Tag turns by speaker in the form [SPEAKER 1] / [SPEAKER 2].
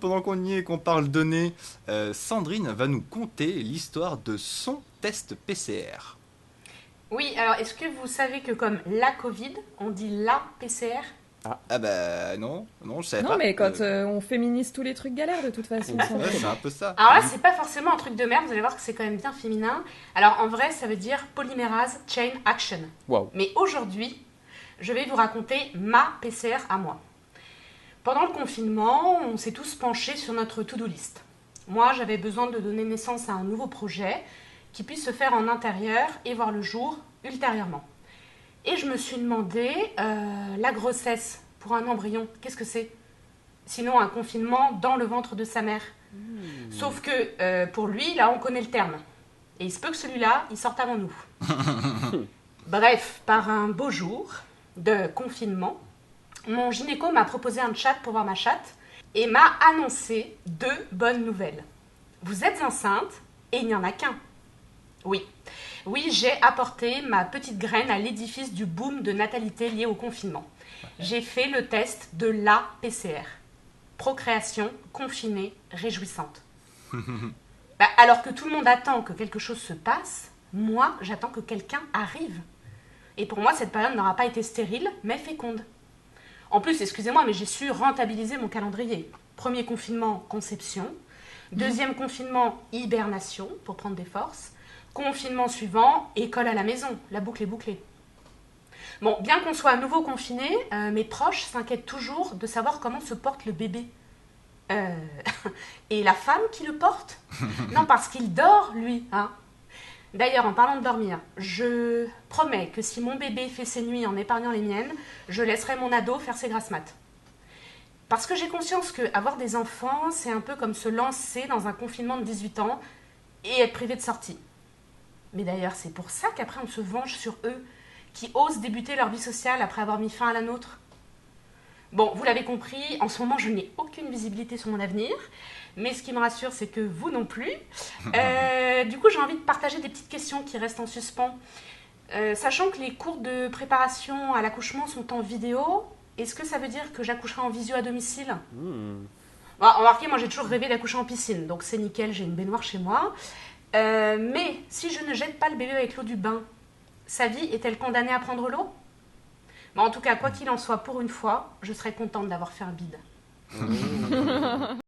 [SPEAKER 1] pendant qu'on y est et qu'on parle données, Sandrine va nous conter l'histoire de son test PCR.
[SPEAKER 2] Oui, alors est-ce que vous savez que comme la Covid, on dit la PCR?
[SPEAKER 3] Ah,
[SPEAKER 1] Ah bah non, non, je savais
[SPEAKER 4] Non,
[SPEAKER 1] pas.
[SPEAKER 4] mais quand on féminise tous les trucs galères de toute façon,
[SPEAKER 1] Ouais, c'est
[SPEAKER 4] Sandrine.
[SPEAKER 1] un peu ça.
[SPEAKER 2] Alors là, c'est pas forcément un truc de merde, vous allez voir que c'est quand même bien féminin. Alors en vrai, ça veut dire polymérase chain action.
[SPEAKER 3] waouh.
[SPEAKER 2] Mais aujourd'hui, je vais vous raconter ma PCR à moi. Pendant le confinement, on s'est tous penchés sur notre to-do list. Moi, j'avais besoin de donner naissance à un nouveau projet qui puisse se faire en intérieur et voir le jour ultérieurement. Et je me suis demandé, la grossesse pour un embryon, qu'est-ce que c'est? Sinon un confinement dans le ventre de sa mère. Sauf que pour lui, là, on connaît le terme. Et il se peut que celui-là, il sorte avant nous. Bref, par un beau jour de confinement, mon gynéco m'a proposé un chat pour voir ma chatte et m'a annoncé 2 bonnes nouvelles. Vous êtes enceinte et il n'y en a qu'un. Oui, oui, j'ai apporté ma petite graine à l'édifice du boom de natalité lié au confinement. J'ai fait le test de la PCR. Procréation confinée réjouissante. Alors que tout le monde attend que quelque chose se passe, moi, j'attends que quelqu'un arrive. Et pour moi, cette période n'aura pas été stérile, mais féconde. En plus, excusez-moi, mais j'ai su rentabiliser mon calendrier. Premier confinement, conception. Deuxième confinement, hibernation, pour prendre des forces. Confinement suivant, école à la maison. La boucle est bouclée. Bon, bien qu'on soit à nouveau confiné, mes proches s'inquiètent toujours de savoir comment se porte le bébé. Et la femme qui le porte? Non, parce qu'il dort, lui. Hein. D'ailleurs, en parlant de dormir, je promets que si mon bébé fait ses nuits en épargnant les miennes, je laisserai mon ado faire ses grasses mat. Parce que j'ai conscience qu'avoir des enfants, c'est un peu comme se lancer dans un confinement de 18 ans et être privé de sortie. Mais d'ailleurs, c'est pour ça qu'après on se venge sur eux, qui osent débuter leur vie sociale après avoir mis fin à la nôtre. Bon, vous l'avez compris, en ce moment, je n'ai aucune visibilité sur mon avenir. Mais ce qui me rassure, c'est que vous non plus. Du coup, j'ai envie de partager des petites questions qui restent en suspens. Sachant que les cours de préparation à l'accouchement sont en vidéo, est-ce que ça veut dire que j'accoucherai en visio à domicile? Bon, remarquez, moi j'ai toujours rêvé d'accoucher en piscine, donc c'est nickel, j'ai une baignoire chez moi. Mais si je ne jette pas le bébé avec l'eau du bain, sa vie est-elle condamnée à prendre l'eau? Bon, en tout cas, quoi qu'il en soit, pour une fois, je serais contente d'avoir fait un bide.